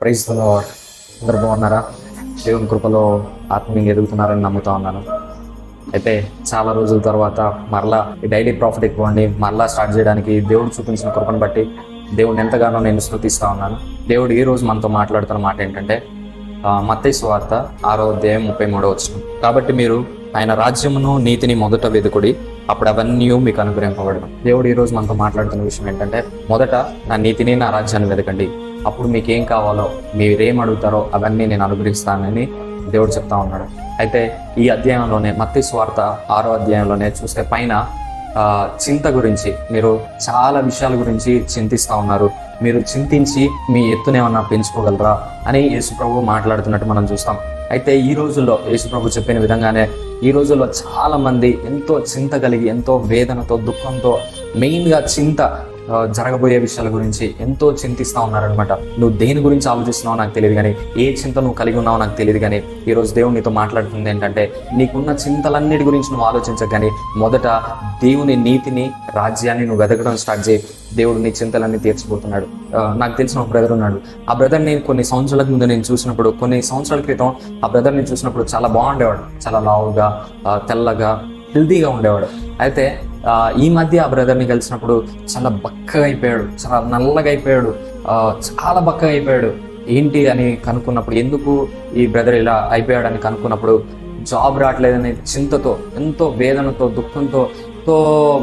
Praise the lord. అందరూ బాగున్నారా? దేవుని కృపలో ఆత్మీయంగా ఎదుగుతున్నారని నమ్ముతా ఉన్నాను. అయితే చాలా రోజుల తర్వాత మరలా డైలీ ప్రాఫిట్ ఇవ్వండి మరలా స్టార్ట్ చేయడానికి దేవుడు చూపించిన కృపను బట్టి దేవుడిని ఎంతగానో నేను స్తుతిస్తూ ఉన్నాను. దేవుడు ఈ రోజు మనతో మాట్లాడుతున్న మాట ఏంటంటే మత్తయి సువార్త 6వ అధ్యాయం 33వ వచనం. కాబట్టి మీరు ఆయన రాజ్యమును నీతిని మొదట వెతుకుడి, అప్పుడు అవన్నీ మీకు అనుగ్రహింపబడను. దేవుడు ఈ రోజు మనతో మాట్లాడుతున్న విషయం ఏంటంటే, మొదట నా నీతిని నా రాజ్యాన్ని వెతకండి, అప్పుడు మీకు ఏం కావాలో మీరేం అడుగుతారో అవన్నీ నేను అనుగ్రహిస్తానని దేవుడు చెప్తా ఉన్నాడు. అయితే ఈ అధ్యాయంలోనే మత్తయి సువార్త 6వ అధ్యాయంలోనే చూస్తే పైన చింత గురించి, మీరు చాలా విషయాల గురించి చింతిస్తూ ఉన్నారు, మీరు చింతించి మీ ఎత్తునేమన్నా పెంచుకోగలరా అని యేసుప్రభు మాట్లాడుతున్నట్టు మనం చూస్తాం. అయితే ఈ రోజుల్లో యేసుప్రభు చెప్పిన విధంగానే ఈ రోజుల్లో చాలా మంది ఎంతో చింత కలిగి, ఎంతో వేదనతో, దుఃఖంతో, మెయిన్గా చింత జరగబోయే విషయాల గురించి ఎంతో చింతిస్తూ ఉన్నారనమాట. నువ్వు దేని గురించి ఆలోచిస్తున్నావో నాకు తెలియదు కానీ, ఏ చింత నువ్వు కలిగి ఉన్నావో నాకు తెలియదు కానీ, ఈరోజు దేవుడు నీతో మాట్లాడుతుంది ఏంటంటే, నీకున్న చింతలన్నిటి గురించి నువ్వు ఆలోచించకు కానీ మొదట దేవుని నీతిని, రాజ్యాన్ని నువ్వు వెతకడం స్టార్ట్ చేయి. దేవుడు నీ చింతలన్నీ తీర్చిపోతున్నాడు. నాకు తెలిసిన ఒక బ్రదర్ ఉన్నాడు. ఆ బ్రదర్ని కొన్ని సంవత్సరాల ముందు నేను చూసినప్పుడు, కొన్ని సంవత్సరాల క్రితం ఆ బ్రదర్ని చూసినప్పుడు చాలా బాగుండేవాడు, చాలా లావుగా, తెల్లగా, హెల్తీగా ఉండేవాడు. అయితే ఈ మధ్య ఆ బ్రదర్ని కలిసినప్పుడు చాలా బక్కగా అయిపోయాడు, చాలా నల్లగా అయిపోయాడు, చాలా బక్కగా అయిపోయాడు. ఏంటి అని కనుక్కున్నప్పుడు, ఎందుకు ఈ బ్రదర్ ఇలా అయిపోయాడు అని కనుక్కున్నప్పుడు, జాబ్ రావట్లేదనే చింతతో, ఎంతో వేదనతో, దుఃఖంతో,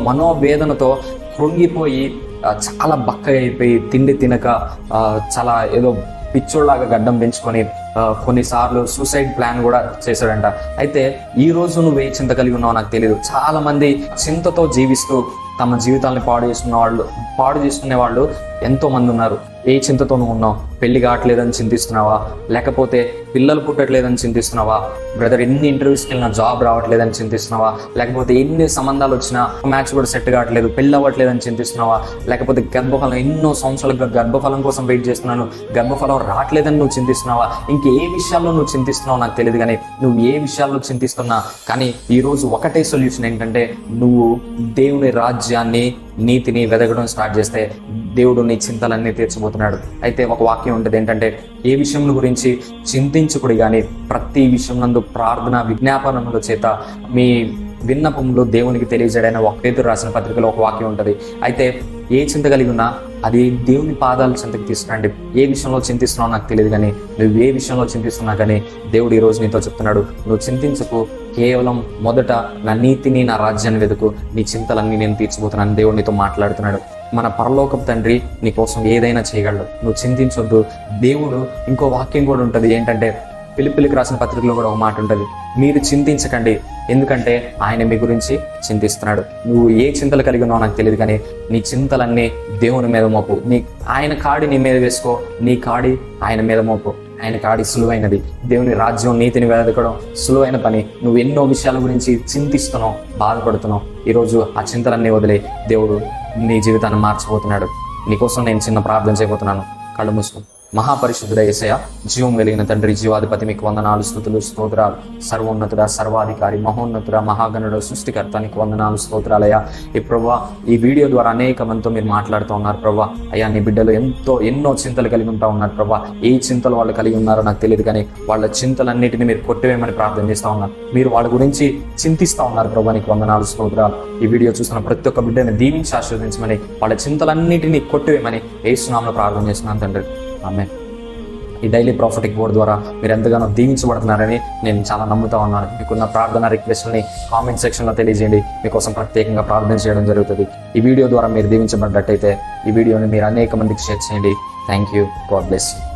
మనోవేదనతో కృంగిపోయి చాలా బక్కగా అయిపోయి, తిండి తినక చాలా ఏదో పిచ్చోళ్ళలాగా గడ్డం పెంచుకొని కొన్నిసార్లు సూసైడ్ ప్లాన్ కూడా చేశాడంట. అయితే ఈ రోజు నువ్వు ఏ చింత కలిగి ఉన్నావో నాకు తెలియదు. చాలా మంది చింతతో జీవిస్తూ తమ జీవితాన్ని పాడు చేసుకునే వాళ్ళు ఎంతో మంది ఉన్నారు. ఏ చింతతో నువ్వు ఉన్నావు? పెళ్లి కావట్లేదని చింతిస్తున్నావా? లేకపోతే పిల్లలు పుట్టట్లేదని చింతిస్తున్నావా? బ్రదర్ ఎన్ని ఇంటర్వ్యూస్కి వెళ్ళినా జాబ్ రావట్లేదని చింతిస్తున్నావా? లేకపోతే ఎన్ని సంబంధాలు వచ్చినా మ్యాచ్ కూడా సెట్ కావట్లేదు, పెళ్ళి అవ్వట్లేదని చింతిస్తున్నావా? లేకపోతే గర్భఫలం, ఎన్నో సంవత్సరాలుగా గర్భఫలం కోసం వెయిట్ చేస్తున్నాను, గర్భఫలం రావట్లేదని నువ్వు చింతిస్తున్నావా? ఇంకే విషయాల్లో నువ్వు చింతిస్తున్నావు నాకు తెలియదు కానీ, నువ్వు ఏ విషయాల్లో చింతిస్తున్నా కానీ ఈరోజు ఒకటే సొల్యూషన్ ఏంటంటే, నువ్వు దేవుని రాజ్యాన్ని, నీతిని వెతకడం స్టార్ట్ చేస్తే దేవుడు నీ చింతలన్నీ తీర్చబోతున్నాడు. అయితే ఒక వాక్యం ఉంటుంది ఏంటంటే, ఏ విషయం గురించి చింతించుకుడి కానీ ప్రతి విషయం నందు ప్రార్థన విజ్ఞాపనముల చేత మీ విన్నపములు దేవునికి తెలియజేయడైన ఒక పేతురు రాసిన పత్రికలో ఒక వాక్యం ఉంటుంది. అయితే ఏ చింత కలిగి ఉన్నా అది దేవుని పాదాల చింతకి తీసుకురండి. ఏ విషయంలో చింతిస్తున్నావు నాకు తెలియదు కానీ, నువ్వు ఏ విషయంలో చింతిస్తున్నా కానీ దేవుడు ఈ రోజు నీతో చెప్తున్నాడు, నువ్వు చింతించకు, కేవలం మొదట నా నీతిని, నా రాజ్యాన్ని వెతుకు, నీ చింతలన్నీ నేను తీర్చిపోతున్నాను. దేవుడు నీతో మాట్లాడుతున్నాడు. మన పరలోకపు తండ్రి నీ కోసం ఏదైనా చేయగలడు, నువ్వు చింతించొద్దు. దేవుడు ఇంకో వాక్యం కూడా ఉంటుంది ఏంటంటే, ఫిలిప్పీలకు రాసిన పత్రికలో కూడా ఒక మాట ఉంటుంది, మీరు చింతించకండి, ఎందుకంటే ఆయన మీ గురించి చింతిస్తున్నాడు. నువ్వు ఏ చింతలు కలిగి ఉన్నావు నాకు తెలియదు కానీ, నీ చింతలన్నీ దేవుని మీద మోపు. ఆయన కాడి నీ మీద వేసుకో, నీ కాడి ఆయన మీద మోపు. ఆయన కాడి సులువైనది. దేవుని రాజ్యం, నీతిని వెతకడం సులువైన పని. నువ్వు ఎన్నో విషయాల గురించి చింతిస్తున్నావు, బాధపడుతున్నావు. ఈరోజు ఆ చింతలన్నీ వదిలే దేవుడు నీ జీవితాన్ని మార్చిపోతున్నాడు. నీకోసం నేను చిన్న ప్రార్థన చేయబోతున్నాను. కళ్ళు మూసుకో. మహాపరిశుద్ధుడ యేసయ్య, జీవం కలిగిన తండ్రి, జీవాధిపతి, మీకు వందనాలు, స్తుతులు, స్తోత్రాలు. సర్వోన్నతుడ, సర్వాధికారి, మహోన్నతుడ, మహాగణుడ, సృష్టికర్త, నీకు వందనాలు, స్తోత్రాలయ్యా. ఈ ప్రభా, ఈ వీడియో ద్వారా అనేక మందితో మీరు మాట్లాడుతూ ఉన్నారు ప్రభా. అయ్యా, నీ బిడ్డలు ఎన్నో చింతలు కలిగి ఉంటా ఉన్నారు ప్రభా. ఏ చింతలు వాళ్ళు కలిగి ఉన్నారో నాకు తెలియదు కానీ, వాళ్ళ చింతలన్నిటిని మీరు కొట్టివేయమని ప్రార్థన చేస్తూ ఉన్నారు. మీరు వాళ్ళ గురించి చింతిస్తూ ఉన్నారు ప్రభా. నీకు వందనాలు, స్తోత్రాలు. ఈ వీడియో చూస్తున్న ప్రతి ఒక్క బిడ్డని దీవించి ఆశీర్వదించమని, వాళ్ళ చింతలన్నిటినీ కొట్టివేయమని యేసు నామములో ప్రార్థన చేస్తున్నాను తండ్రి. ఆమేన్. ఈ డైలీ ప్రాఫిటిక్ బోర్డ్ ద్వారా మీరు ఎంతగానో దీవించబడుతున్నారని నేను చాలా నమ్ముతా ఉన్నాను. మీకున్న ప్రార్థన రిక్వెస్ట్ని కామెంట్ సెక్షన్లో తెలియజేయండి. మీకోసం ప్రత్యేకంగా ప్రార్థన చేయడం జరుగుతుంది. ఈ వీడియో ద్వారా మీరు దీవించబడ్డట్టయితే ఈ వీడియోని మీరు అనేక మందికి షేర్ చేయండి. Thank you. God bless you.